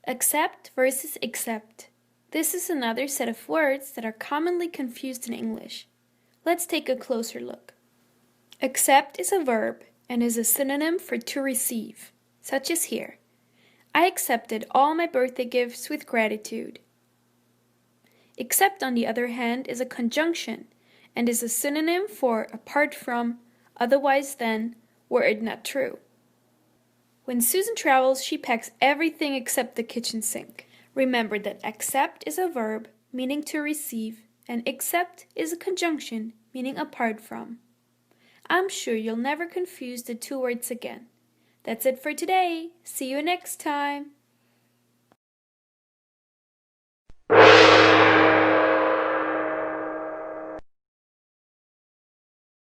Accept versus accept. This is another set of words that are commonly confused in English. Let's take a closer look. Accept is a verb and is a synonym for to receive, such as here. I accepted all my birthday gifts with gratitude. Accept, on the other hand, is a conjunction and is a synonym for apart from, otherwise than, were it not true. When Susan travels, she packs everything except the kitchen sink. Remember that accept is a verb, meaning to receive, and accept is a conjunction, meaning apart from. I'm sure you'll never confuse the two words again. That's it for today. See you next time.